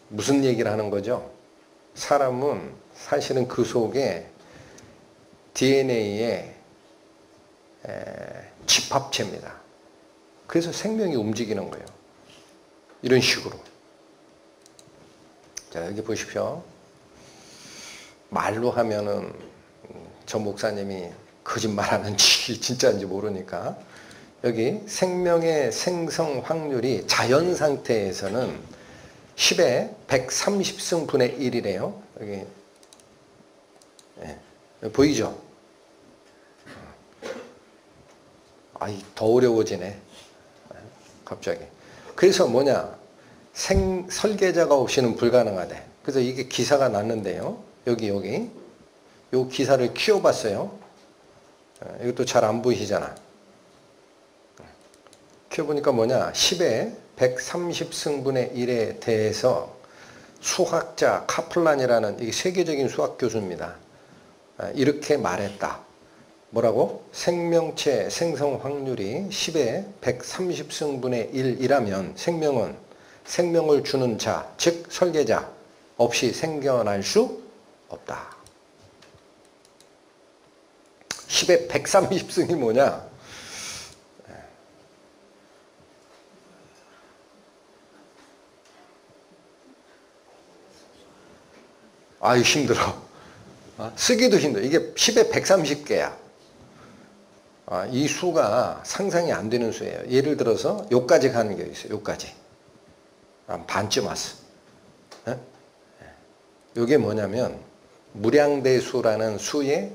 무슨 얘기를 하는 거죠? 사람은 사실은 그 속에 DNA의 집합체입니다. 그래서 생명이 움직이는 거예요. 이런 식으로. 자, 여기 보십시오. 말로 하면은 저 목사님이 거짓말하는지 진짜인지 모르니까 여기 생명의 생성 확률이 자연 상태에서는 10의 130승분의 1이래요. 여기 보이죠? 더 어려워지네. 갑자기. 그래서 뭐냐? 설계자가 없이는 불가능하대. 그래서 이게 기사가 났는데요. 여기 요 기사를 키워봤어요. 이것도 잘 안 보이시잖아. 키워보니까 뭐냐? 10의 130승분의 1에 대해서 수학자 카플란이라는 이게 세계적인 수학 교수입니다. 이렇게 말했다. 뭐라고? 생명체 생성 확률이 10의 130승분의 1이라면 생명을 주는 자, 즉 설계자 없이 생겨날 수 없다. 10의 130승이 뭐냐? 아유 힘들어. 쓰기도 힘들어. 이게 10의 130개야. 이 수가 상상이 안 되는 수예요. 예를 들어서 요까지 가는 게 있어요. 요까지. 반쯤 왔어. 요게 뭐냐면 무량대수라는 수의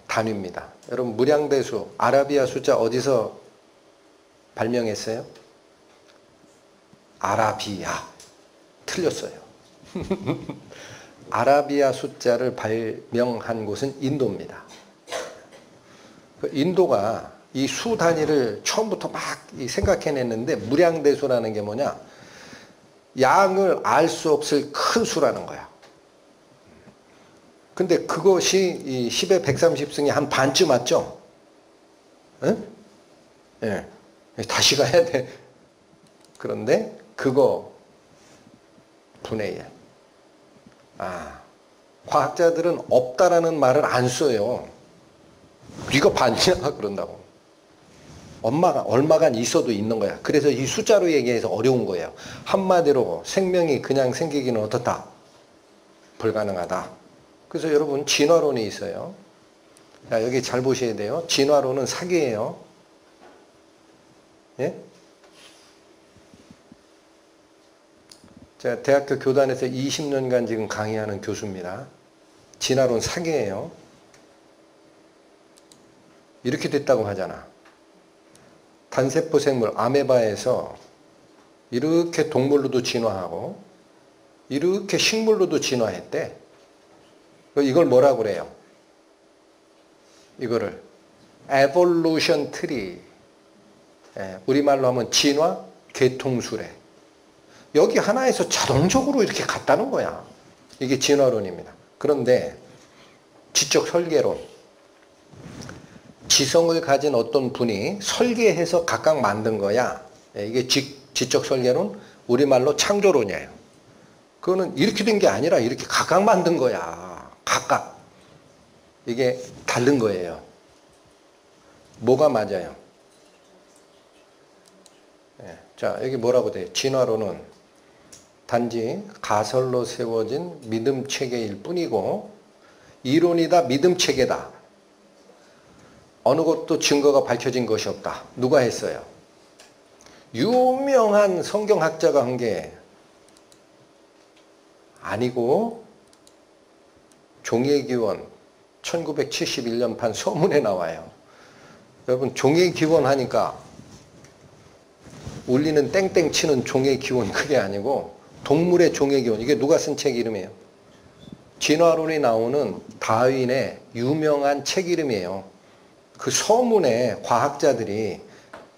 단위입니다. 여러분 무량대수 아라비아 숫자 어디서 발명했어요? 아라비아. 틀렸어요. 아라비아 숫자를 발명한 곳은 인도입니다. 인도가 이 수 단위를 처음부터 막 생각해냈는데 무량대수라는 게 뭐냐? 양을 알 수 없을 큰 수라는 거야. 근데 그것이 이 10의 130승이 한 반쯤 왔죠? 응? 예. 다시 가야 돼. 그런데 그거 분의 1. 과학자들은 없다라는 말을 안 써요. 네가 반이야 그런다고. 얼마간 있어도 있는 거야. 그래서 이 숫자로 얘기해서 어려운 거예요. 한마디로 생명이 그냥 생기기는 어떻다? 불가능하다. 그래서 여러분 진화론이 있어요. 자, 여기 잘 보셔야 돼요. 진화론은 사기예요. 예? 제가 대학교 교단에서 20년간 지금 강의하는 교수입니다. 진화론 사기예요. 이렇게 됐다고 하잖아. 단세포 생물 아메바에서 이렇게 동물로도 진화하고 이렇게 식물로도 진화했대. 이걸 뭐라고 그래요? 이거를 에볼루션 트리, 우리말로 하면 진화 계통수래. 여기 하나에서 자동적으로 이렇게 갔다는 거야. 이게 진화론입니다. 그런데 지적 설계론, 지성을 가진 어떤 분이 설계해서 각각 만든 거야. 이게 지적 설계론, 우리말로 창조론이에요. 그거는 이렇게 된 게 아니라 이렇게 각각 만든 거야. 각각. 이게 다른 거예요. 뭐가 맞아요? 자, 여기 뭐라고 돼? 진화론은 단지 가설로 세워진 믿음 체계일 뿐이고 이론이다, 믿음 체계다. 어느 것도 증거가 밝혀진 것이 없다. 누가 했어요? 유명한 성경학자가 한 게 아니고 종의기원 1971년판 서문에 나와요. 여러분 종의기원 하니까 울리는 땡땡 치는 종의기원 그게 아니고 동물의 종의기원. 이게 누가 쓴 책 이름이에요? 진화론이 나오는 다윈의 유명한 책 이름이에요. 그 서문에 과학자들이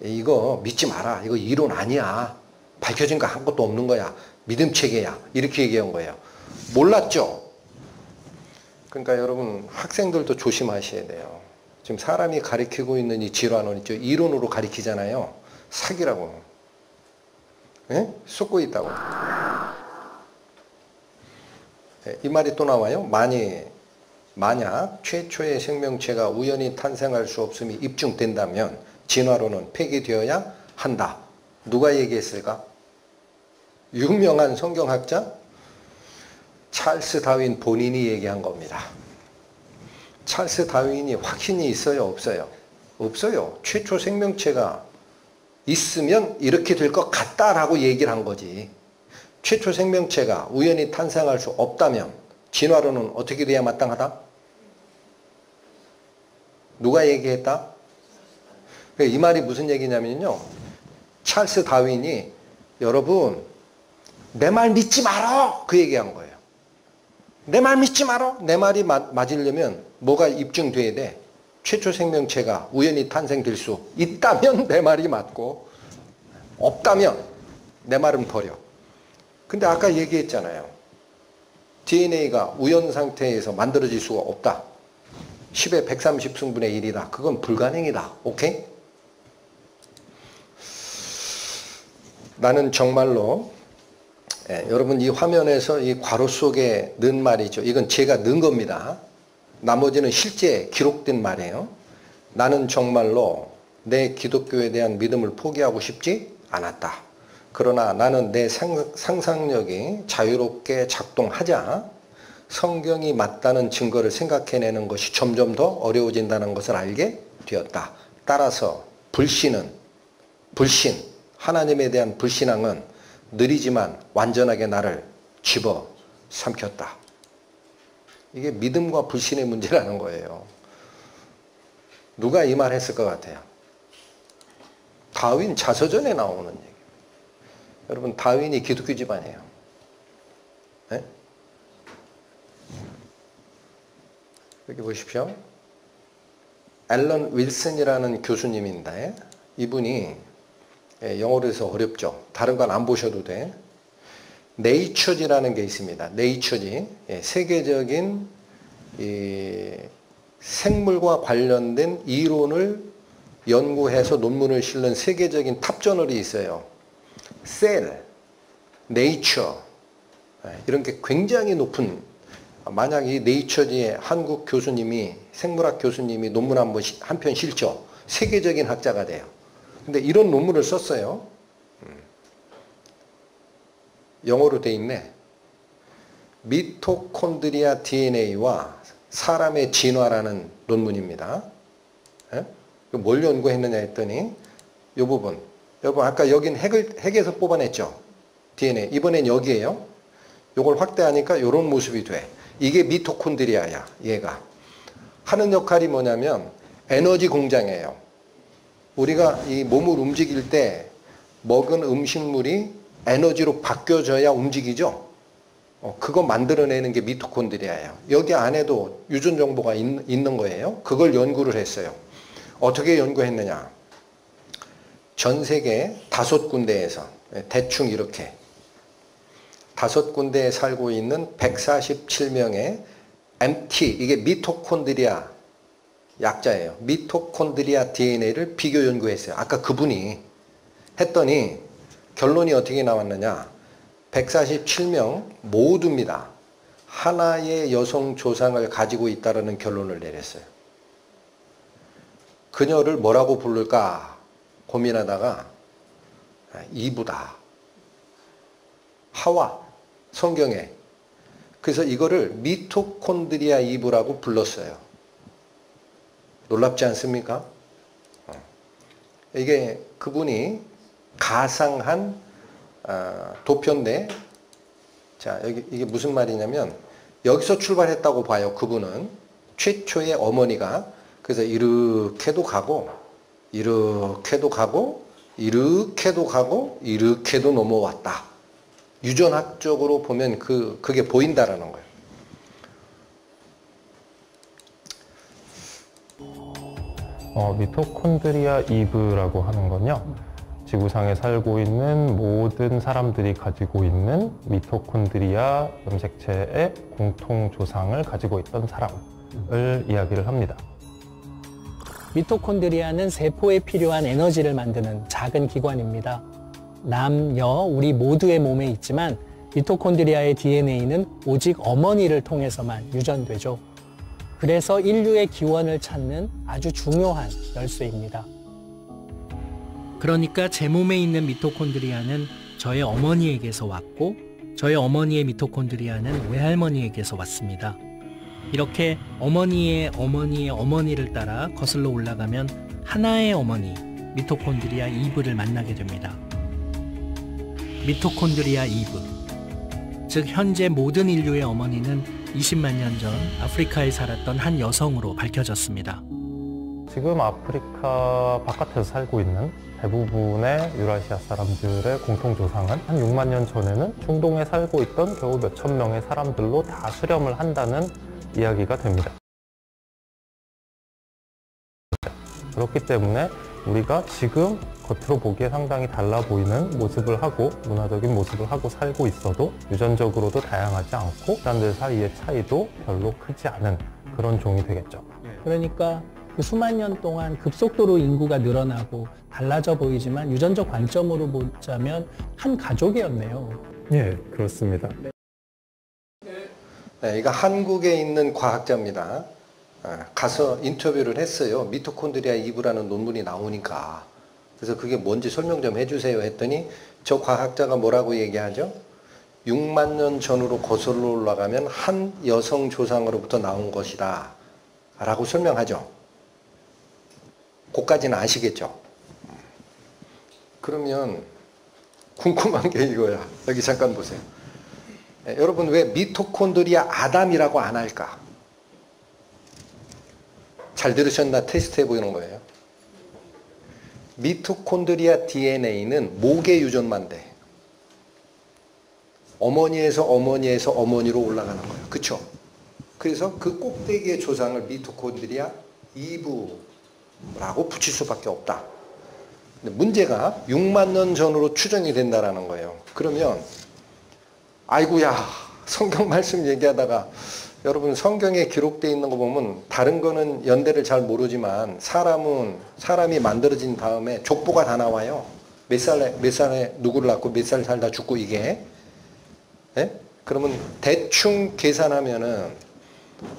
이거 믿지 마라. 이거 이론 아니야. 밝혀진 거 아무것도 없는 거야. 믿음 체계야. 이렇게 얘기한 거예요. 몰랐죠? 그러니까 여러분 학생들도 조심하셔야 돼요. 지금 사람이 가리키고 있는 이 진화론 있죠. 이론으로 가리키잖아요. 사기라고. 예? 쏟고 있다고. 이 말이 또 나와요. 만약 최초의 생명체가 우연히 탄생할 수 없음이 입증된다면 진화론은 폐기되어야 한다. 누가 얘기했을까? 유명한 성경학자 찰스 다윈 본인이 얘기한 겁니다. 찰스 다윈이 확신이 있어요? 없어요? 없어요. 최초 생명체가 있으면 이렇게 될 것 같다라고 얘기를 한 거지. 최초 생명체가 우연히 탄생할 수 없다면 진화론은 어떻게 돼야 마땅하다? 누가 얘기했다? 이 말이 무슨 얘기냐면요. 찰스 다윈이 여러분 내 말 믿지 말어! 그 얘기한 거예요. 내 말 믿지 말어! 내 말이 맞으려면 뭐가 입증돼야 돼? 최초 생명체가 우연히 탄생될 수 있다면 내 말이 맞고 없다면 내 말은 버려. 근데 아까 얘기했잖아요. DNA가 우연 상태에서 만들어질 수가 없다. 10의 130 승분의 1이다. 그건 불가능이다. 오케이? 나는 정말로 여러분 이 화면에서 이 괄호 속에 넣은 말이죠. 이건 제가 넣은 겁니다. 나머지는 실제 기록된 말이에요. 나는 정말로 내 기독교에 대한 믿음을 포기하고 싶지 않았다. 그러나 나는 내 상상력이 자유롭게 작동하자 성경이 맞다는 증거를 생각해내는 것이 점점 더 어려워진다는 것을 알게 되었다. 따라서 불신, 하나님에 대한 불신앙은 느리지만 완전하게 나를 집어삼켰다. 이게 믿음과 불신의 문제라는 거예요. 누가 이 말 했을 것 같아요? 다윈 자서전에 나오는 얘기. 여러분 다윈이 기독교 집안이에요. 네? 여기 보십시오. 앨런 윌슨이라는 교수님인데 이분이 영어로 해서 어렵죠. 다른 건 안 보셔도 돼. 네이처지라는 게 있습니다. 네이처지. 세계적인 이 생물과 관련된 이론을 연구해서 논문을 실는 세계적인 탑저널이 있어요. 셀, 네이처 이런 게 굉장히 높은, 만약 이 네이처지의 한국 교수님이, 생물학 교수님이 논문 한 편 실죠. 세계적인 학자가 돼요. 근데 이런 논문을 썼어요. 영어로 돼 있네. 미토콘드리아 DNA와 사람의 진화라는 논문입니다. 뭘 연구했느냐 했더니 이 부분. 여러분 아까 여긴 핵에서 뽑아냈죠. DNA. 이번엔 여기에요. 이걸 확대하니까 이런 모습이 돼. 이게 미토콘드리아야. 얘가. 하는 역할이 뭐냐면 에너지 공장이에요. 우리가 이 몸을 움직일 때 먹은 음식물이 에너지로 바뀌어져야 움직이죠. 그거 만들어내는 게 미토콘드리아예요. 여기 안에도 유전 정보가 있는 거예요. 그걸 연구를 했어요. 어떻게 연구했느냐. 전 세계 5군데에서 대충 이렇게 5군데에 살고 있는 147명의 MT, 이게 미토콘드리아 약자예요. 미토콘드리아 DNA를 비교 연구했어요. 아까 그분이 했더니 결론이 어떻게 나왔느냐. 147명 모두입니다. 하나의 여성 조상을 가지고 있다는 결론을 내렸어요. 그녀를 뭐라고 부를까 고민하다가 이브다. 하와. 성경에. 그래서 이거를 미토콘드리아 이브라고 불렀어요. 놀랍지 않습니까? 이게 그분이 가상한 도표인데, 자, 여기 이게 무슨 말이냐면 여기서 출발했다고 봐요. 그분은 최초의 어머니가. 그래서 이렇게도 가고 이렇게도 가고 이렇게도 가고 이렇게도 넘어왔다. 유전학적으로 보면 그게 보인다라는 거예요. 미토콘드리아 이브라고 하는 건요, 지구상에 살고 있는 모든 사람들이 가지고 있는 미토콘드리아 염색체의 공통 조상을 가지고 있던 사람을 이야기를 합니다. 미토콘드리아는 세포에 필요한 에너지를 만드는 작은 기관입니다. 남, 여, 우리 모두의 몸에 있지만 미토콘드리아의 DNA는 오직 어머니를 통해서만 유전되죠. 그래서 인류의 기원을 찾는 아주 중요한 열쇠입니다. 그러니까 제 몸에 있는 미토콘드리아는 저의 어머니에게서 왔고 저의 어머니의 미토콘드리아는 외할머니에게서 왔습니다. 이렇게 어머니의 어머니의 어머니를 따라 거슬러 올라가면 하나의 어머니, 미토콘드리아 이브를 만나게 됩니다. 미토콘드리아 이브, 즉 현재 모든 인류의 어머니는 20만 년 전 아프리카에 살았던 한 여성으로 밝혀졌습니다. 지금 아프리카 바깥에서 살고 있는 대부분의 유라시아 사람들의 공통조상은 한 6만 년 전에는 중동에 살고 있던 겨우 몇천 명의 사람들로 다 수렴을 한다는 이야기가 됩니다. 그렇기 때문에 우리가 지금 겉으로 보기에 상당히 달라 보이는 모습을 하고 문화적인 모습을 하고 살고 있어도 유전적으로도 다양하지 않고 사람들 사이의 차이도 별로 크지 않은 그런 종이 되겠죠. 그러니까 그 수만 년 동안 급속도로 인구가 늘어나고 달라져 보이지만 유전적 관점으로 보자면 한 가족이었네요. 예, 그렇습니다. 네, 이거 한국에 있는 과학자입니다. 가서 인터뷰를 했어요. 미토콘드리아 이브라는 논문이 나오니까. 그래서 그게 뭔지 설명 좀 해주세요 했더니 저 과학자가 뭐라고 얘기하죠? 6만 년 전으로 거슬러 올라가면 한 여성 조상으로부터 나온 것이다 라고 설명하죠. 그까지는 아시겠죠? 그러면 궁금한 게 이거야. 여기 잠깐 보세요. 여러분 왜 미토콘드리아 아담이라고 안 할까? 잘 들으셨나 테스트 해보는 거예요. 미토콘드리아 DNA는 목의 유전만 돼. 어머니에서 어머니로 올라가는 거예요. 그쵸? 그래서 그 꼭대기의 조상을 미토콘드리아 이브라고 붙일 수밖에 없다. 근데 문제가 6만 년 전으로 추정이 된다는 거예요. 그러면 아이고야 성경 말씀 얘기하다가 여러분 성경에 기록되어 있는 거 보면 다른 거는 연대를 잘 모르지만 사람이 만들어진 다음에 족보가 다 나와요. 몇 살에 누구를 낳고 몇 살 살다 죽고 이게. 예? 그러면 대충 계산하면은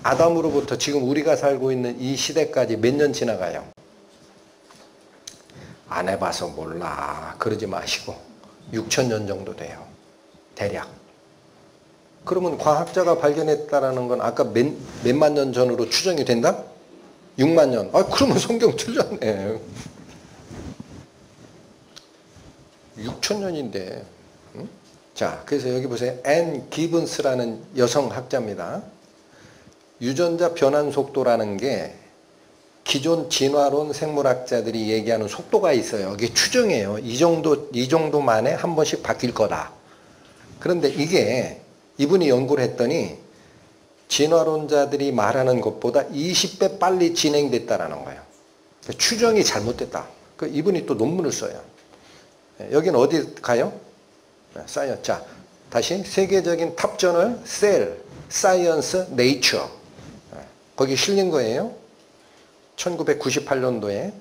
아담으로부터 지금 우리가 살고 있는 이 시대까지 몇 년 지나가요? 안 해봐서 몰라. 그러지 마시고 6천 년 정도 돼요. 대략. 그러면 과학자가 발견했다라는 건 아까 몇만 년 전으로 추정이 된다? 6만 년. 아, 그러면 성경 틀렸네. 6천 년인데. 응? 자, 그래서 여기 보세요. 앤 기븐스라는 여성 학자입니다. 유전자 변환 속도라는 게 기존 진화론 생물학자들이 얘기하는 속도가 있어요. 이게 추정이에요. 이 정도 만에 한 번씩 바뀔 거다. 그런데 이게 이분이 연구를 했더니 진화론자들이 말하는 것보다 20배 빨리 진행됐다라는 거예요. 추정이 잘못됐다. 이분이 또 논문을 써요. 여기는 어디 가요? 사이언스. 자, 다시 세계적인 탑저널 셀, 사이언스, 네이처. 거기 실린 거예요. 1998년도에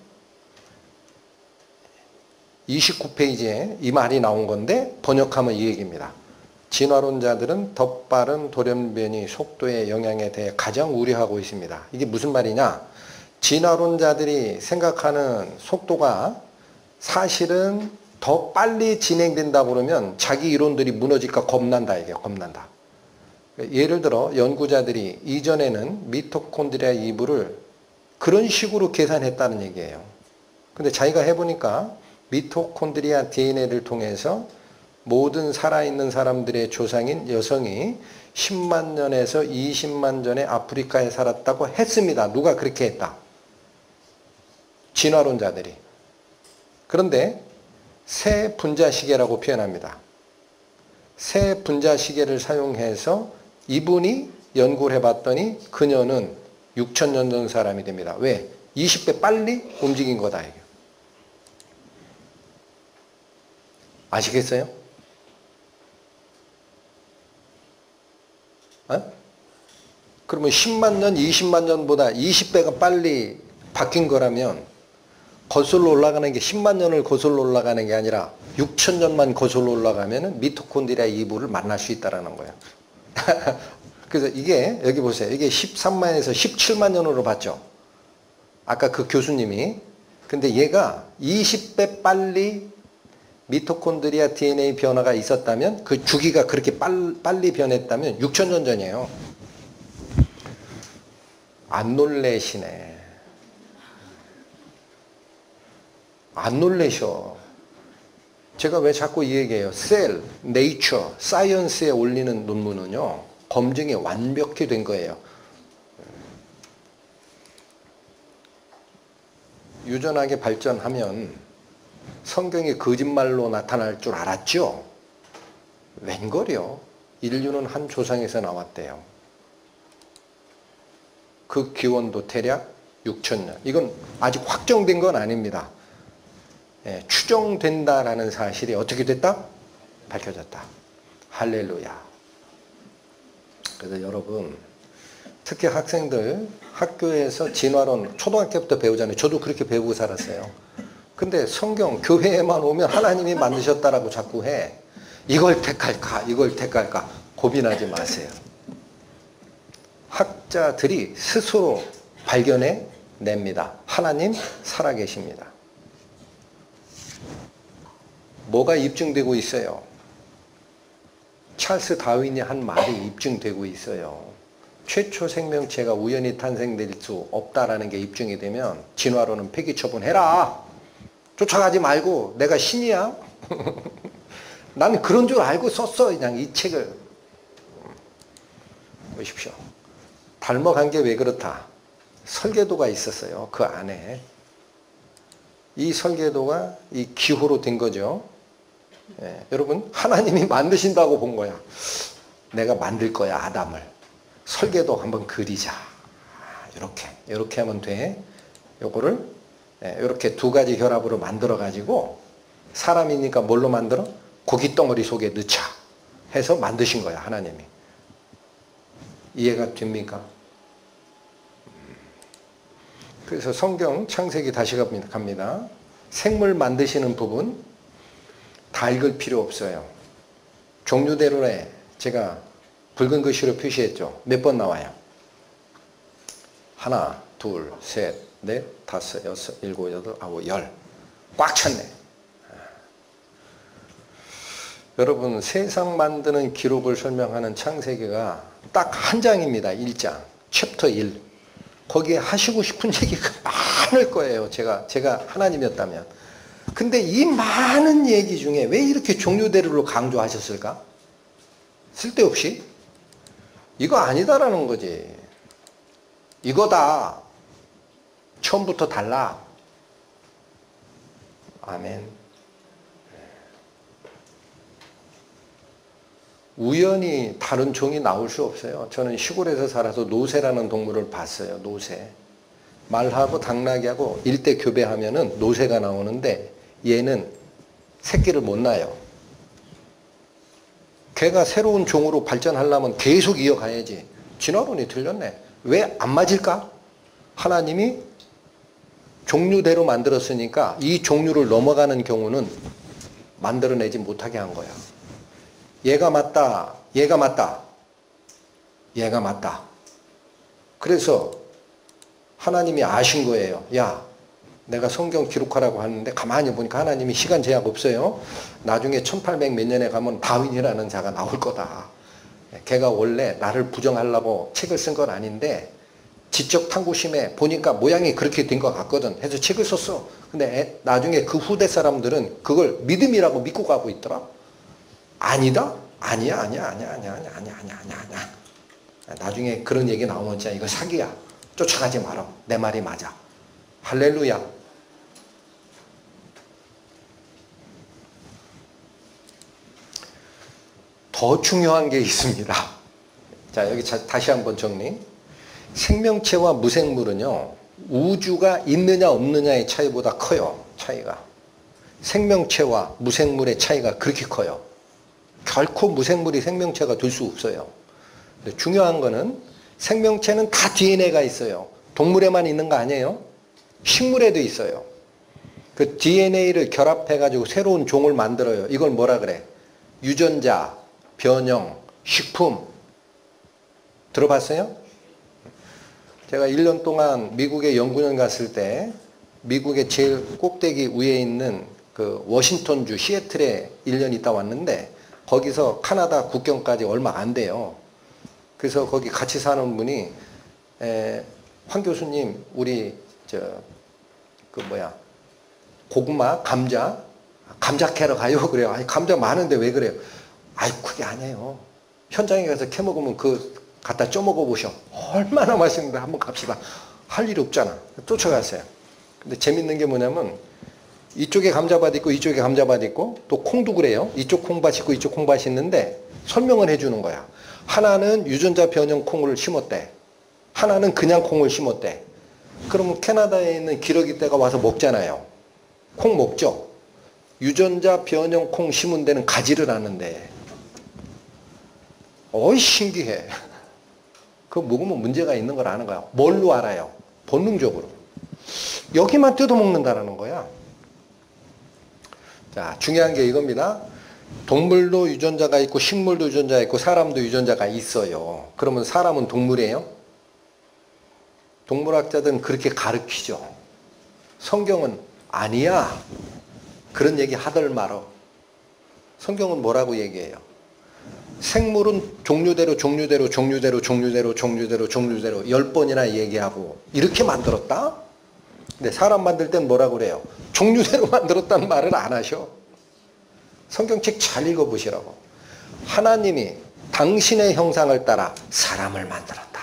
29페이지에 이 말이 나온 건데 번역하면 이 얘기입니다. 진화론자들은 더 빠른 돌연변이 속도의 영향에 대해 가장 우려하고 있습니다. 이게 무슨 말이냐? 진화론자들이 생각하는 속도가 사실은 더 빨리 진행된다 그러면 자기 이론들이 무너질까 겁난다. 이게 겁난다. 예를 들어 연구자들이 이전에는 미토콘드리아 이브를 그런 식으로 계산했다는 얘기예요. 근데 자기가 해보니까 미토콘드리아 DNA를 통해서 모든 살아있는 사람들의 조상인 여성이 10만 년에서 20만 전에 아프리카에 살았다고 했습니다. 누가 그렇게 했다? 진화론자들이. 그런데 새 분자시계라고 표현합니다. 새 분자시계를 사용해서 이분이 연구를 해봤더니 그녀는 6천 년 전 사람이 됩니다. 왜? 20배 빨리 움직인 거다. 이게. 아시겠어요? 그러면 10만 년, 20만 년보다 20배가 빨리 바뀐 거라면 거슬러 올라가는 게 10만 년을 거슬러 올라가는 게 아니라 6천 년만 거슬러 올라가면은 미토콘드리아 이부를 만날 수 있다라는 거예요. 그래서 이게 여기 보세요. 이게 13만에서 17만 년으로 봤죠. 아까 그 교수님이. 근데 얘가 20배 빨리 미토콘드리아 DNA 변화가 있었다면 그 주기가 그렇게 빨리 변했다면 6천 년 전이에요. 안 놀래시네. 안 놀래셔. 제가 왜 자꾸 이 얘기해요. 셀, 네이처, 사이언스에 올리는 논문은요. 검증이 완벽히 된 거예요. 유전하게 발전하면 성경이 거짓말로 나타날 줄 알았죠? 웬걸요? 인류는 한 조상에서 나왔대요. 그 기원도 대략 6천년. 이건 아직 확정된 건 아닙니다. 예, 추정된다라는 사실이 어떻게 됐다? 밝혀졌다. 할렐루야. 그래서 여러분, 특히 학생들 학교에서 진화론 초등학교부터 배우잖아요. 저도 그렇게 배우고 살았어요. 근데 성경 교회에만 오면 하나님이 만드셨다라고 자꾸 해. 이걸 택할까? 이걸 택할까? 고민하지 마세요. 학자들이 스스로 발견해 냅니다. 하나님 살아계십니다. 뭐가 입증되고 있어요? 찰스 다윈이 한 말이 입증되고 있어요. 최초 생명체가 우연히 탄생될 수 없다라는 게 입증이 되면 진화론은 폐기 처분해라. 쫓아가지 말고 내가 신이야? 난 그런 줄 알고 썼어. 그냥 이 책을. 보십시오. 닮아간 게 왜 그렇다? 설계도가 있었어요. 그 안에. 이 설계도가 이 기호로 된 거죠. 예, 여러분 하나님이 만드신다고 본 거야. 내가 만들 거야 아담을. 설계도 한번 그리자. 이렇게 하면 돼. 요거를 이렇게 두 가지 혈압으로 만들어 가지고 사람이니까 뭘로 만들어? 고기 덩어리 속에 넣자 해서 만드신 거야 하나님이. 이해가 됩니까? 그래서 성경 창세기 다시 갑니다. 생물 만드시는 부분 다 읽을 필요 없어요. 종류대로에 제가 붉은 글씨로 표시했죠. 몇 번 나와요? 하나, 둘, 셋, 넷, 다섯, 여섯, 일곱, 여덟, 아홉, 열. 꽉 찼네. 여러분 세상 만드는 기록을 설명하는 창세기가 딱 한 장입니다. 1장. 챕터 1. 거기에 하시고 싶은 얘기가 많을 거예요. 제가 하나님이었다면. 근데 이 많은 얘기 중에 왜 이렇게 종류대로를 강조하셨을까? 쓸데없이? 이거 아니다라는 거지. 이거다. 처음부터 달라. 아멘. 우연히 다른 종이 나올 수 없어요. 저는 시골에서 살아서 노새라는 동물을 봤어요. 노새. 말하고 당나귀하고 일대 교배하면은 노새가 나오는데 얘는 새끼를 못 낳아요. 걔가 새로운 종으로 발전하려면 계속 이어가야지. 진화론이 틀렸네. 왜 안 맞을까? 하나님이 종류대로 만들었으니까 이 종류를 넘어가는 경우는 만들어내지 못하게 한 거야. 얘가 맞다. 얘가 맞다. 얘가 맞다. 그래서 하나님이 아신 거예요. 야, 내가 성경 기록하라고 하는데 가만히 보니까 하나님이 시간 제약 없어요. 나중에 1800 몇 년에 가면 다윈이라는 자가 나올 거다. 걔가 원래 나를 부정하려고 책을 쓴 건 아닌데 지적 탐구심에 보니까 모양이 그렇게 된 것 같거든. 해서 책을 썼어. 근데 나중에 그 후대 사람들은 그걸 믿음이라고 믿고 가고 있더라. 아니다? 아니야. 나중에 그런 얘기 나오면 진짜 이거 사기야. 쫓아가지 마라. 내 말이 맞아. 할렐루야. 더 중요한 게 있습니다. 자, 여기 다시 한번 정리. 생명체와 무생물은요, 우주가 있느냐 없느냐의 차이보다 커요. 차이가. 생명체와 무생물의 차이가 그렇게 커요. 결코 무생물이 생명체가 될 수 없어요. 근데 중요한 거는 생명체는 다 DNA가 있어요. 동물에만 있는 거 아니에요. 식물에도 있어요. 그 DNA를 결합해가지고 새로운 종을 만들어요. 이걸 뭐라 그래? 유전자, 변형, 식품. 들어봤어요? 제가 1년 동안 미국에 연구년 갔을 때 미국의 제일 꼭대기 위에 있는 그 워싱턴주 시애틀에 1년 있다 왔는데 거기서 카나다 국경까지 얼마 안 돼요. 그래서 거기 같이 사는 분이 황 교수님 우리 고구마 감자 캐러 가요. 그래요. 아니 감자 많은데 왜 그래요? 아이 그게 아니에요. 현장에 가서 캐 먹으면 그 갖다 쪄 먹어보셔. 얼마나 맛있는데 한번 갑시다. 할 일이 없잖아. 쫓아갔어요. 근데 재밌는 게 뭐냐면 이쪽에 감자밭 있고 이쪽에 감자밭 있고 또 콩도 그래요. 이쪽 콩밭 있고 이쪽 콩밭이 있는데 설명을 해주는 거야. 하나는 유전자 변형 콩을 심었대. 하나는 그냥 콩을 심었대. 그러면 캐나다에 있는 기러기 떼가 와서 먹잖아요. 콩 먹죠. 유전자 변형 콩 심은 데는 가지를 않는데. 어이 신기해. 그거 먹으면 문제가 있는 걸 아는 거야. 뭘로 알아요? 본능적으로. 여기만 뜯어먹는다라는 거야. 자, 중요한 게 이겁니다. 동물도 유전자가 있고 식물도 유전자가 있고 사람도 유전자가 있어요. 그러면 사람은 동물이에요? 동물학자들은 그렇게 가르치죠. 성경은 아니야. 그런 얘기 하들 말어. 성경은 뭐라고 얘기해요? 생물은 종류대로 10번이나 얘기하고 이렇게 만들었다? 근데 사람 만들 땐 뭐라고 그래요? 종류대로 만들었다는 말을 안 하셔. 성경책 잘 읽어보시라고. 하나님이 당신의 형상을 따라 사람을 만들었다.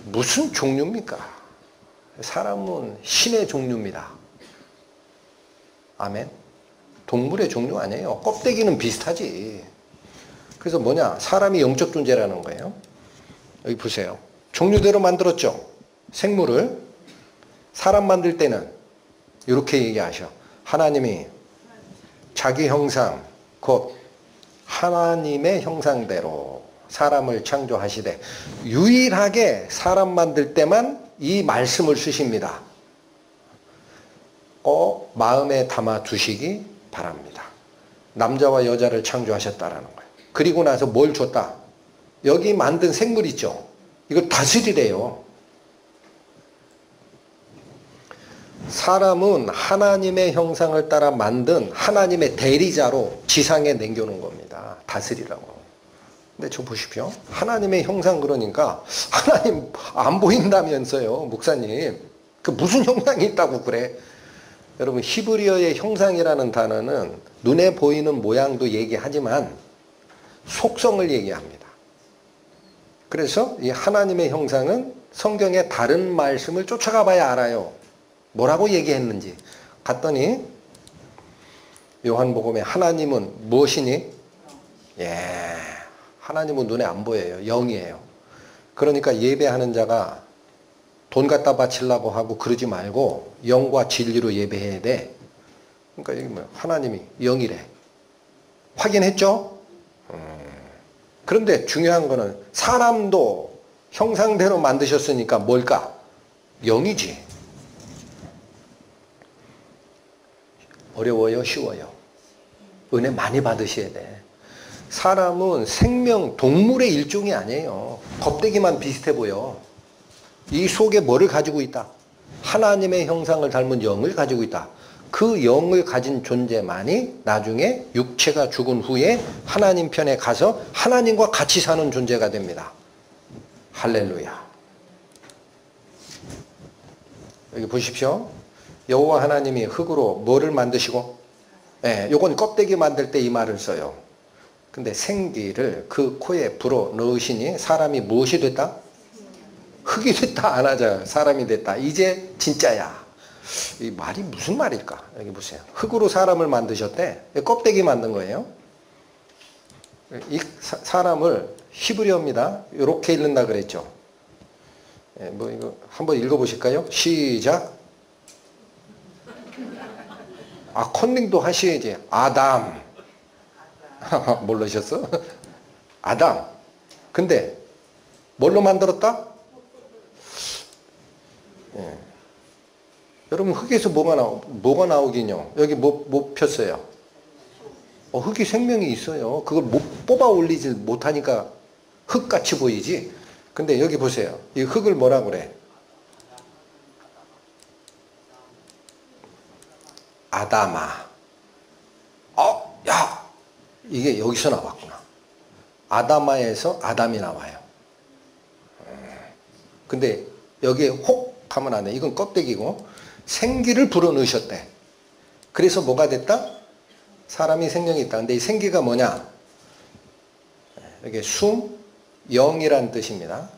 무슨 종류입니까? 사람은 신의 종류입니다. 아멘. 동물의 종류 아니에요. 껍데기는 비슷하지. 그래서 뭐냐? 사람이 영적 존재라는 거예요. 여기 보세요. 종류대로 만들었죠. 생물을. 사람 만들 때는 이렇게 얘기하셔. 하나님이 자기 형상, 곧 하나님의 형상대로 사람을 창조하시되 유일하게 사람 만들 때만 이 말씀을 쓰십니다. 꼭 마음에 담아 두시기 바랍니다. 남자와 여자를 창조하셨다라는 거예요. 그리고 나서 뭘 줬다? 여기 만든 생물 있죠? 이걸 다스리래요. 사람은 하나님의 형상을 따라 만든 하나님의 대리자로 지상에 남겨놓은 겁니다. 다스리라고. 근데 저 보십시오. 하나님의 형상 그러니까 하나님 안 보인다면서요. 목사님. 그 무슨 형상이 있다고 그래. 여러분 히브리어의 형상이라는 단어는 눈에 보이는 모양도 얘기하지만 속성을 얘기합니다. 그래서 이 하나님의 형상은 성경의 다른 말씀을 쫓아가 봐야 알아요. 뭐라고 얘기했는지. 갔더니 요한복음에 하나님은 무엇이니? 하나님은 눈에 안 보여요. 영이에요. 그러니까 예배하는 자가 돈 갖다 바치려고 하고 그러지 말고 영과 진리로 예배해야 돼. 그러니까 여기 뭐 하나님이 영이래. 확인했죠? 그런데 중요한 거는 사람도 형상대로 만드셨으니까 뭘까? 영이지. 어려워요? 쉬워요? 은혜 많이 받으셔야 돼. 사람은 생명, 동물의 일종이 아니에요. 껍데기만 비슷해 보여. 이 속에 뭐를 가지고 있다? 하나님의 형상을 닮은 영을 가지고 있다. 그 영을 가진 존재만이 나중에 육체가 죽은 후에 하나님 편에 가서 하나님과 같이 사는 존재가 됩니다. 할렐루야. 여기 보십시오. 여호와 하나님이 흙으로 뭐를 만드시고? 요건 껍데기 만들 때 이 말을 써요. 근데 생기를 그 코에 불어 넣으시니 사람이 무엇이 됐다? 흙이 됐다. 안 하자. 사람이 됐다. 이제 진짜야. 이 말이 무슨 말일까? 여기 보세요. 흙으로 사람을 만드셨대. 껍데기 만든 거예요. 이 사람을 히브리어입니다. 이렇게 읽는다 그랬죠. 뭐 이거 한번 읽어보실까요? 시작. 컨닝도 하셔야지. 아담. 모르셨어? 아담. 근데 뭘로 만들었다? 여러분 흙에서 뭐가 나오긴요. 여기 뭐 폈어요? 흙이 생명이 있어요. 그걸 뽑아 올리지 못하니까 흙같이 보이지. 근데 여기 보세요. 이 흙을 뭐라 그래? 아다마. 야! 이게 여기서 나왔구나. 아다마에서 아담이 나와요. 근데 여기에 혹 하면 안 돼. 이건 껍데기고 생기를 불어넣으셨대. 그래서 뭐가 됐다? 사람이 생명이 있다. 근데 이 생기가 뭐냐? 이게 숨, 영이란 뜻입니다.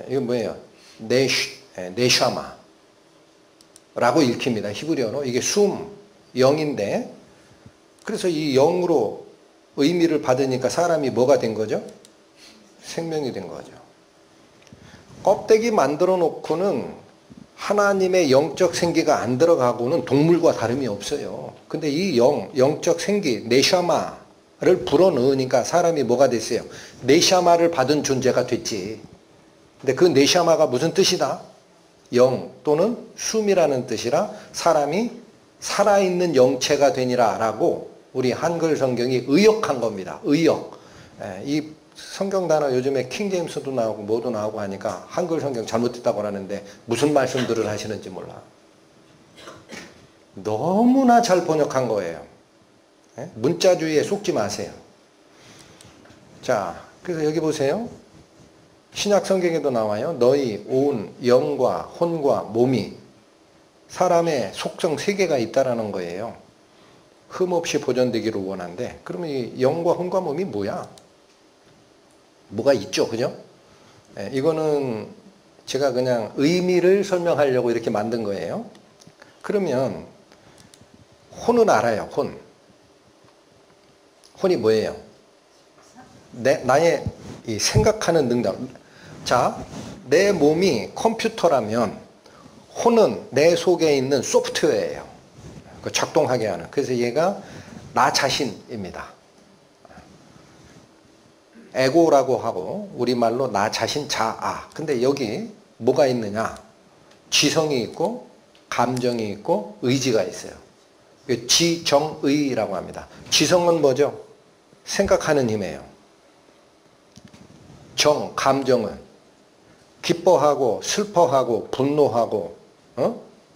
이건 뭐예요? 네샤마 라고 읽힙니다. 히브리어로. 이게 숨, 영인데, 그래서 이 영으로 의미를 받으니까 사람이 뭐가 된 거죠? 생명이 된 거죠. 껍데기 만들어 놓고는 하나님의 영적 생기가 안 들어가고는 동물과 다름이 없어요. 근데 이 영적 생기, 네샤마를 불어넣으니까 사람이 뭐가 됐어요? 네샤마를 받은 존재가 됐지. 근데 그 네샤마가 무슨 뜻이다? 영 또는 숨이라는 뜻이라 사람이 살아있는 영체가 되니라 라고 우리 한글 성경이 의역한 겁니다. 의역. 이 성경 단어 요즘에 킹제임스도 나오고 뭐도 나오고 하니까 한글 성경 잘못됐다고 하는데 무슨 말씀들을 하시는지 몰라. 너무나 잘 번역한 거예요. 문자주의에 속지 마세요. 자, 그래서 여기 보세요. 신약 성경에도 나와요. 너희 온 영과 혼과 몸이 사람의 속성 3개가 있다라는 거예요. 흠없이 보존되기를 원한대. 그러면 이 영과 혼과 몸이 뭐야? 뭐가 있죠, 그죠? 이거는 제가 그냥 의미를 설명하려고 이렇게 만든 거예요. 그러면 혼은 알아요, 혼. 혼이 뭐예요? 나의 이 생각하는 능력. 자, 내 몸이 컴퓨터라면 혼은 내 속에 있는 소프트웨어예요. 작동하게 하는. 그래서 얘가 나 자신입니다. 에고라고 하고 우리말로 나 자신 자아. 근데 여기 뭐가 있느냐? 지성이 있고 감정이 있고 의지가 있어요. 지정의라고 합니다. 지성은 뭐죠? 생각하는 힘이에요. 감정은 기뻐하고 슬퍼하고 분노하고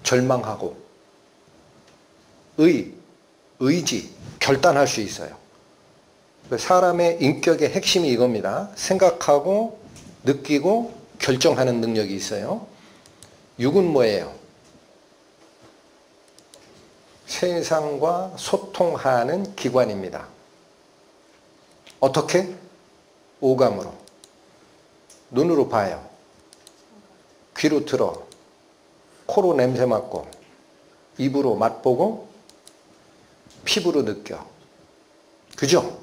절망하고 의지 결단할 수 있어요. 사람의 인격의 핵심이 이겁니다. 생각하고 느끼고 결정하는 능력이 있어요. 육은 뭐예요? 세상과 소통하는 기관입니다. 어떻게? 오감으로. 눈으로 봐요. 귀로 들어. 코로 냄새 맡고 입으로 맛보고 피부로 느껴. 그죠?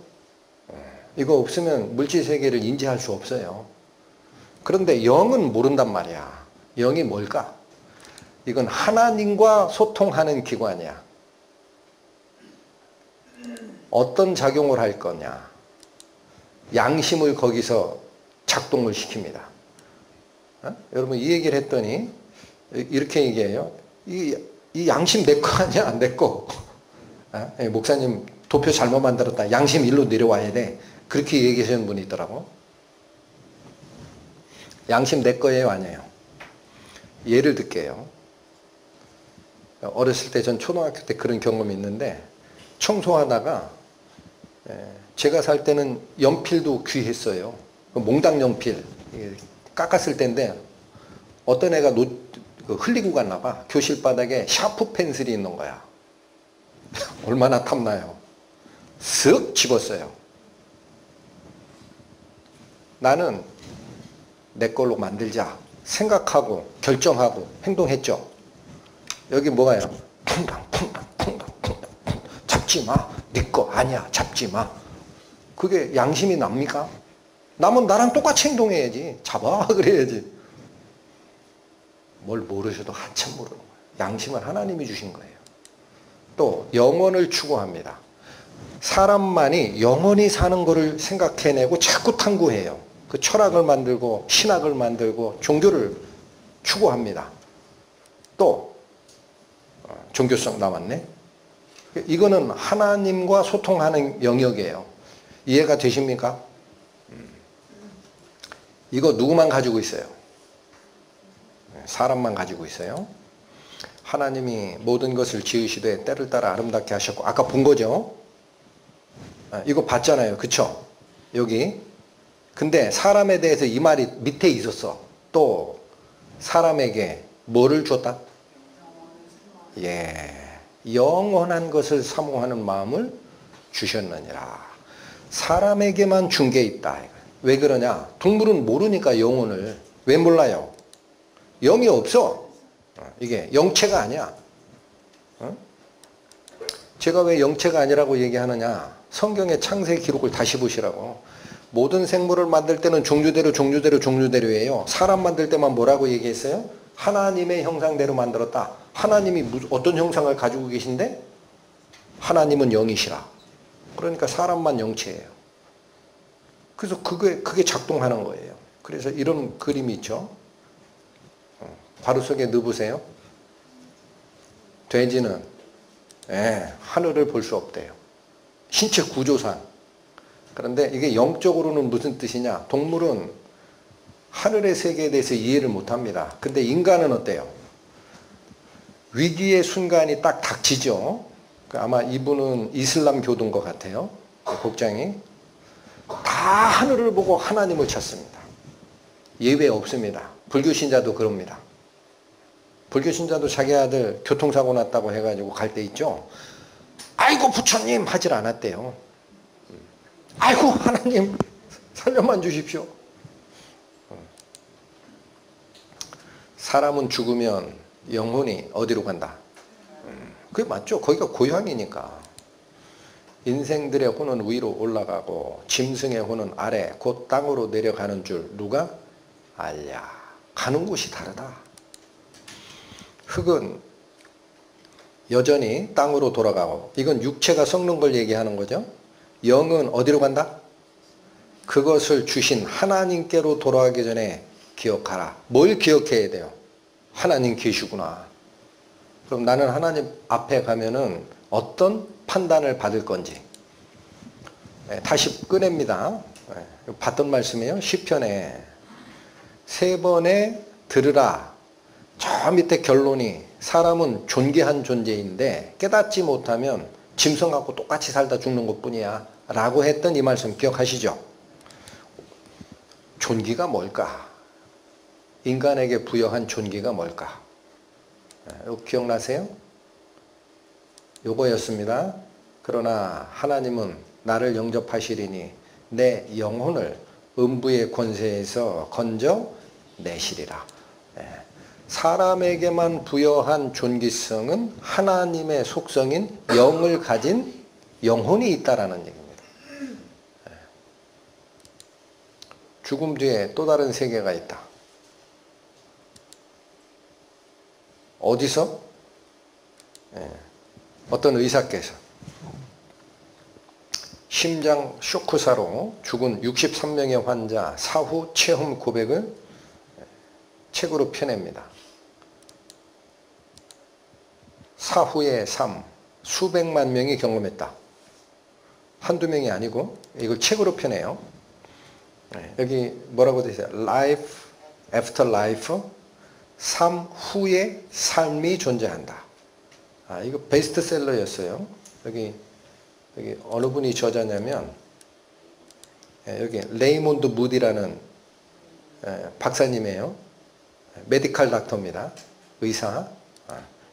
이거 없으면 물질 세계를 인지할 수 없어요. 그런데 영은 모른단 말이야. 영이 뭘까? 이건 하나님과 소통하는 기관이야. 어떤 작용을 할 거냐? 양심을 거기서 작동을 시킵니다. 여러분 이 얘기를 했더니 이렇게 얘기해요. 이 양심 내 거 아니야? 내 거. 목사님 도표 잘못 만들었다. 양심 일로 내려와야 돼. 그렇게 얘기하시는 분이 있더라고. 양심 내 거예요? 아니에요? 예를 들게요. 어렸을 때 전 초등학교 때 그런 경험이 있는데 청소하다가 제가 살 때는 연필도 귀했어요. 몽당 연필 깎았을 때인데 어떤 애가 흘리고 갔나 봐. 교실 바닥에 샤프 펜슬이 있는 거야. 얼마나 탐나요. 쓱 집었어요. 나는 내 걸로 만들자 생각하고 결정하고 행동했죠. 여기 뭐가요? 쿵당쿵당 잡지 마. 네 거 아니야. 잡지 마. 그게 양심이 납니까? 나면 나랑 똑같이 행동해야지. 잡아 그래야지. 뭘 모르셔도 한참 모르는 거예요. 양심은 하나님이 주신 거예요. 또 영혼을 추구합니다. 사람만이 영원히 사는 것을 생각해내고 자꾸 탐구해요. 그 철학을 만들고 신학을 만들고 종교를 추구합니다. 또 종교성 나왔네. 이거는 하나님과 소통하는 영역이에요. 이해가 되십니까? 이거 누구만 가지고 있어요? 사람만 가지고 있어요. 하나님이 모든 것을 지으시되 때를 따라 아름답게 하셨고, 아까 본 거죠? 이거 봤잖아요. 그쵸? 여기. 근데 사람에 대해서 이 말이 밑에 있었어. 또 사람에게 뭐를 줬다? 예, 영원한 것을 사모하는 마음을 주셨느니라. 사람에게만 준 게 있다. 왜 그러냐? 동물은 모르니까 영혼을. 왜 몰라요? 영이 없어. 이게 영체가 아니야. 제가 왜 영체가 아니라고 얘기하느냐? 성경의 창세 기록을 다시 보시라고. 모든 생물을 만들 때는 종류대로예요. 사람 만들 때만 뭐라고 얘기했어요? 하나님의 형상대로 만들었다. 하나님이 어떤 형상을 가지고 계신데? 하나님은 영이시라. 그러니까 사람만 영체예요. 그래서 그게 작동하는 거예요. 그래서 이런 그림이 있죠. 바로 속에 넣어보세요. 돼지는 하늘을 볼 수 없대요. 신체 구조상. 그런데 이게 영적으로는 무슨 뜻이냐? 동물은 하늘의 세계에 대해서 이해를 못합니다. 근데 인간은 어때요? 위기의 순간이 딱 닥치죠. 아마 이분은 이슬람 교도인 것 같아요. 복장이. 다 하늘을 보고 하나님을 찾습니다. 예외 없습니다. 불교 신자도 그럽니다. 불교 신자도 자기 아들 교통사고 났다고 해가지고 갈 때 있죠. 아이고 부처님 하질 않았대요. 아이고 하나님 살려만 주십시오. 사람은 죽으면 영혼이 어디로 간다? 그게 맞죠. 거기가 고향이니까. 인생들의 혼은 위로 올라가고 짐승의 혼은 아래 곧 땅으로 내려가는 줄 누가 알랴. 가는 곳이 다르다. 흙은 여전히 땅으로 돌아가고, 이건 육체가 썩는 걸 얘기하는 거죠. 영은 어디로 간다? 그것을 주신 하나님께로 돌아가기 전에 기억하라. 뭘 기억해야 돼요? 하나님 계시구나. 그럼 나는 하나님 앞에 가면은 어떤 판단을 받을 건지. 다시 꺼냅니다. 봤던 말씀이에요. 시편에 3번에 들으라. 저 밑에 결론이 사람은 존귀한 존재인데 깨닫지 못하면 짐승 갖고 똑같이 살다 죽는 것뿐이야 라고 했던 이 말씀 기억하시죠? 존귀가 뭘까? 인간에게 부여한 존귀가 뭘까? 이거 기억나세요? 요거였습니다. 그러나 하나님은 나를 영접하시리니 내 영혼을 음부의 권세에서 건져 내시리라. 사람에게만 부여한 존귀성은 하나님의 속성인 영을 가진 영혼이 있다라는 얘기입니다. 죽음 뒤에 또 다른 세계가 있다. 어디서? 어떤 의사께서 심장 쇼크사로 죽은 63명의 환자 사후 체험 고백을 책으로 펴냅니다. 사후의 삶, 수백만 명이 경험했다. 한두 명이 아니고 이걸 책으로 펴내요. 여기 뭐라고 되어 있어요? Life after life, 삶 후의 삶이 존재한다. 이거 베스트셀러였어요. 여기 어느 분이 저자냐면 여기 레이몬드 무디라는 박사님이에요. 메디컬 닥터입니다. 의사.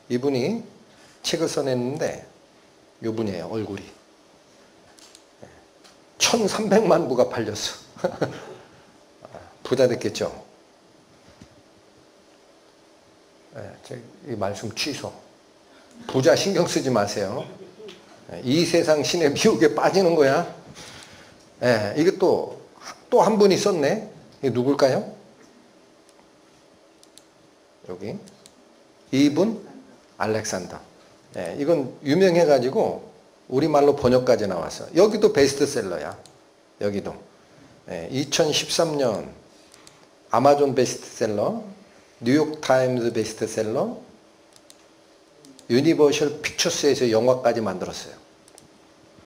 이분이 책을 써냈는데 이분이에요. 얼굴이 1300만 부가 팔렸어. 부자 됐겠죠. 이 말씀 취소. 부자 신경 쓰지 마세요. 이 세상 신의 미혹에 빠지는 거야. 이게 또 한 분이 썼네. 이게 누굴까요? 여기 이분 알렉산더. 이건 유명해가지고 우리말로 번역까지 나왔어. 여기도 베스트셀러야. 여기도 2013년 아마존 베스트셀러, 뉴욕타임즈 베스트셀러, 유니버셜 픽처스에서 영화까지 만들었어요.